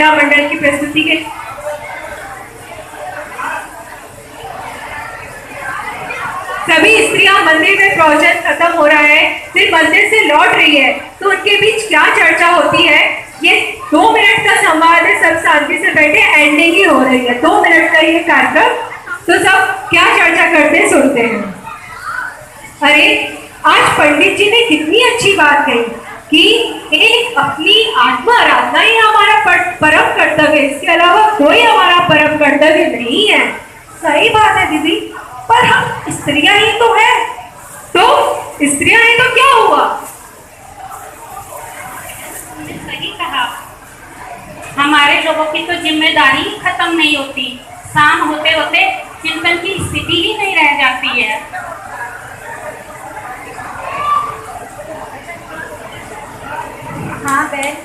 महिला मंडल की प्रस्तुति के सभी स्त्रियां मंदिर में प्रवचन खत्म हो रहा है, फिर मंदिर से लौट रही है, तो उनके बीच क्या चर्चा होती है? ये 2 मिनट का संवाद है, सब शांति से बैठे, एंडिंग ही हो रही है, 2 मिनट का ये कार्यक्रम। तो सब क्या चर्चा करते हैं सुनते हैं। अरे आज पंडित जी ने कितनी अच्छी बात कही कि एक अपनी आत्मा आराधना ही हमारा परम कर्तव्य है, इसके अलावा कोई हमारा परम कर्तव्य नहीं है। सही बात है दीदी, पर हम स्त्रियां ही तो है, तो स्त्रियां ही तो क्या हुआ? सही कहा, हमारे लोगों की तो जिम्मेदारी खत्म नहीं होती, शाम होते होते चिंतन की स्थिति ही नहीं रह जाती है। हाँ बहन,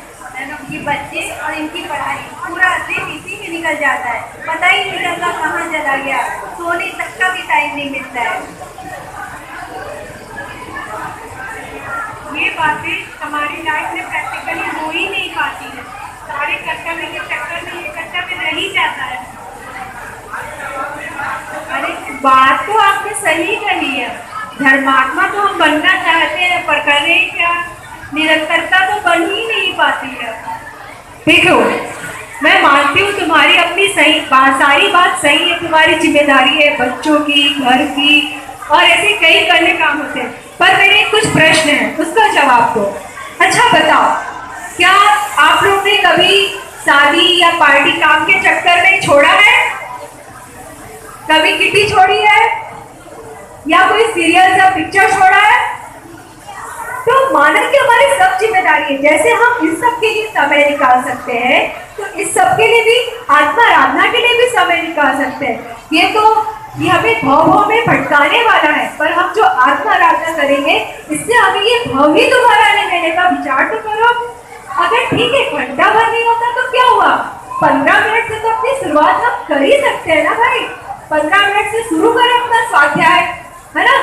ये बच्चे और इनकी पढ़ाई पूरा दिन इसी में निकल जाता है, पता ही नहीं चलता कहाँ चला गया, सोने तक का भी टाइम नहीं मिलता है। ये बातें हमारी लाइफ में प्रैक्टिकली हो ही नहीं पाती है, सारे कर्तव्य के चक्कर में ये कर्तव्य रह ही जाता है। अरे बात तो आपने सही कही है, धर्मात्मा तो हम बनना चाहते हैं, पर करें क्या, निरंतरता तो बन ही नहीं पाती है। देखो, मैं मानती हूँ तुम्हारी अपनी सही बात, सारी बात सही है, तुम्हारी जिम्मेदारी है बच्चों की, घर की, और ऐसे कई करने काम होते हैं, पर मेरे कुछ प्रश्न हैं, उसका जवाब दो। अच्छा बताओ, क्या आप लोग ने कभी शादी या पार्टी काम के चक्कर में छोड़ा है? कभी किटी छोड़ी है या कोई सीरियल या पिक्चर छोड़ा है? तो माना कि हमारी सब जिम्मेदारी है, जैसे हम इस सब के लिए समय निकाल सकते हैं, तो इस सब के लिए भी, आत्मा आराधना के लिए भी समय निकाल सकते हैं। ये हमें भाव में भटकाने वाला है, पर हम जो आत्मा आराधना करेंगे, इससे हमें ये भाव ही दोबारा नहीं लेने का विचार तो करो। अगर ठीक है घंटा भर नहीं होता तो क्या हुआ, 15 मिनट से तो अपनी शुरुआत हम कर ही सकते हैं ना भाई। 15 मिनट से शुरू करें अपना स्वाध्याय, है ना,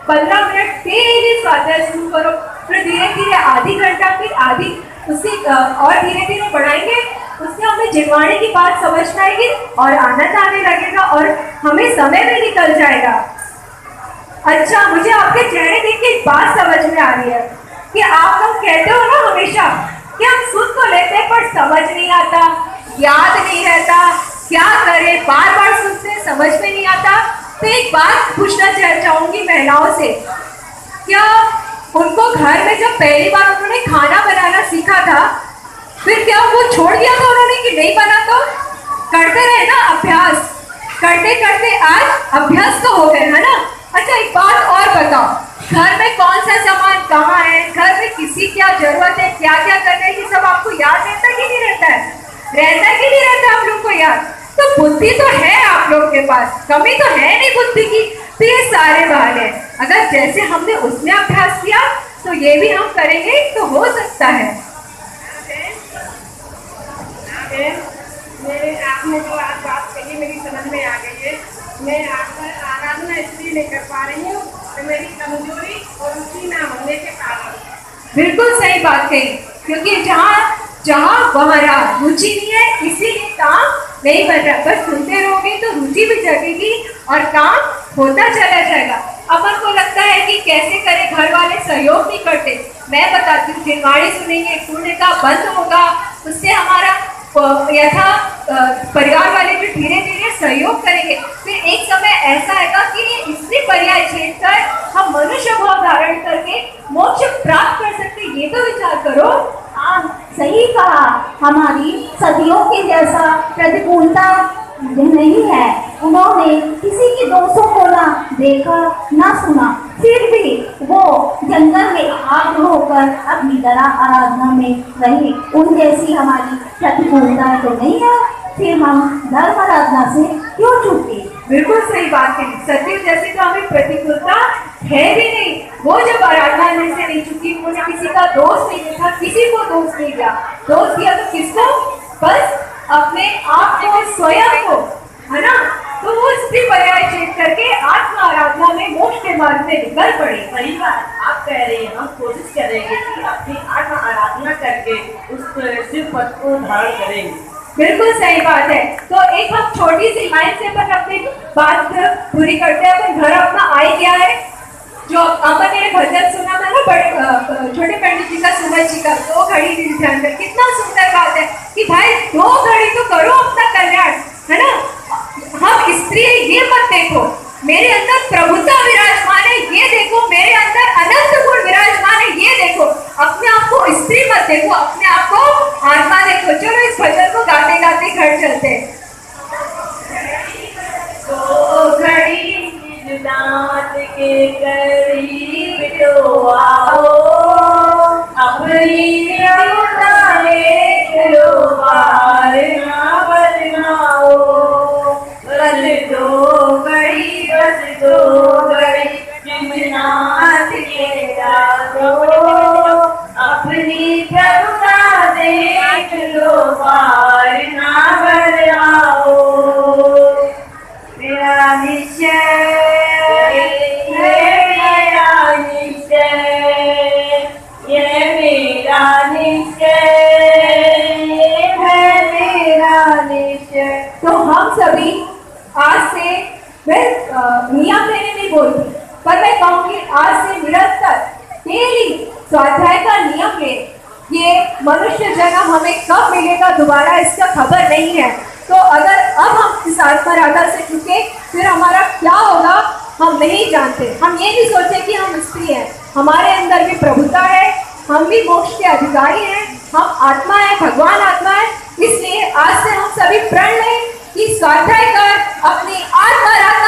15 मिनट डेली स्वाध्याय शुरू करो, फिर धीरे धीरे आधी घंटा, फिर आधी, उससे और धीरे धीरे बढ़ाएंगे, उससे हमें जिनवाणी की बात समझ में आएगी और आनंद आने लगेगा और हमें समय भी निकल जाएगा। अच्छा, मुझे आपके चेहरे देख के एक बात समझ में आ रही है कि आप लोग कहते हो ना हमेशा कि हम सुन तो लेते हैं पर समझ नहीं आता, याद नहीं रहता, क्या करें, बार बार सुनते समझ में नहीं आता। तो एक बात पूछना चाहूंगी महिलाओं से, क्या उनको घर में जब पहली बार उन्होंने खाना बनाना सीखा था, फिर क्या वो छोड़ दिया था उन्होंने कि नहीं बना? तो करते रहे ना अभ्यास, करते करते आज अभ्यास तो हो गए, है ना। अच्छा एक बात और बताओ, घर में कौन सा सामान कहाँ है, घर में किसी क्या जरूरत है, क्या क्या करना है, ये सब आपको याद रहता कि नहीं रहता है? रहता कि नहीं रहता आप लोग को याद? तो बुद्धि तो है आप लोग के पास, कमी तो है नहीं बुद्धि की। तो ये सारे बहाने, अगर जैसे हमने उसमें अभ्यास किया तो ये भी हम करेंगे तो हो सकता है। मेरे आपने जो आज बात कही मेरी समझ में आ गई है। मैं आराधना इसलिए नहीं कर पा रही हूँ तो मेरी कमजोरी और रुचि ना होने के कारण। बिल्कुल सही बात कही, क्योंकि जहाँ वहाँ रुचि नहीं है, इसीलिए काम नहीं बन रहा। बस सुनते रहोगे तो रुचि भी जगेगी और काम होता चला जाएगा। अपन को लगता है कि कैसे करें, घर वाले सहयोग नहीं करते। मैं बताती हूँ, जिनवाणी सुनेंगे, पुण्य का बंद होगा, उससे हमारा यथा परिवार वाले भी धीरे धीरे सहयोग करेंगे। फिर एक समय ऐसा आएगा कि इससे पर्याय छेड़ कर हम मनुष्य भाव धारण करके मोक्ष प्राप्त कर सकते। ये तो विचार करो। हाँ सही कहा, हमारी सदियों के जैसा प्रतिकूलता नहीं है। उन्होंने किसी के दोषों को ना देखा ना सुना, फिर भी वो जंगल में आग होकर अपनी तरह आराधना में रहे। उन जैसी हमारी प्रतिकूलता तो नहीं है, फिर हम धर्म आराधना से क्यों चूके? बिल्कुल सही बात है। सत्य जैसे तो हमें प्रतिकूलता है भी नहीं। वो जब आराधना में से नहीं चुकी, उन्होंने किसी का दोष नहीं देखा, किसी को दोष नहीं दिया। दोष दिया तो किसको? बस अपने आप को, स्वयं को, है ना। तो वो स्त्री पर्याय छेद करके आत्म आराधना में मोक्ष के मार्ग में निकल पड़े। सही बात आप कह रहे हैं। हम कोशिश करेंगे कि अपनी आत्म आराधना करके उस शिव पद को धारण करेंगे। बिल्कुल सही बात है। तो एक हम छोटी सी लाइन से पर अपनी बात पूरी करते हैं। अपन घर अपना आए क्या है, जो अपन ने भजन सुना था ना बड़े छोटे पंडित जी का, सूरज जी का, 2 घड़ी दिल ध्यान कर, कितना सुंदर बात है कि भाई 2 घड़ी तो करो अपना कल्याण, है ना। हम स्त्री ये मत देखो मेरे अंदर प्रभुता विराजमान है, ये देखो मेरे अंदर अनंत गुण विराजमान है, ये देखो। अपने आप को स्त्री मत देखो, अपने आप को आत्मा देखो। चलो इस भजन को गाते गाते घर चलते हैं। तो घड़ी दांत के करीब तो आओ, अपनी प्रभुता देख लो, बार ना बदनाओ। बस 2 घड़ी, बस 2 घड़ी जिमनाथ के जागो, अपनी प्रभुता देख लो, बार ना बदनाओ। मेरा निश्चय है, मेरा निश्चय, ये मेरा निश्चय है, मेरा निश्चय। तो हम सभी आज से, मैं नियम लेने नहीं बोलती, पर मैं कहूँगी आज से निरंतर डेली स्वाध्याय का नियम ले। ये मनुष्य जन्म हमें कब मिलेगा दोबारा, इसका खबर नहीं है। तो अगर अब हम इस आत्मराधा से चुके, फिर हमारा क्या होगा हम नहीं जानते। हम ये नहीं सोचे कि हम स्त्री हैं, हमारे अंदर भी प्रभुता है, हम भी मोक्ष के अधिकारी हैं, हम आत्मा है, भगवान आत्मा है। इसलिए आज से हम सभी प्रण लें कि स्वाध्याय कर अपनी आत्मराधा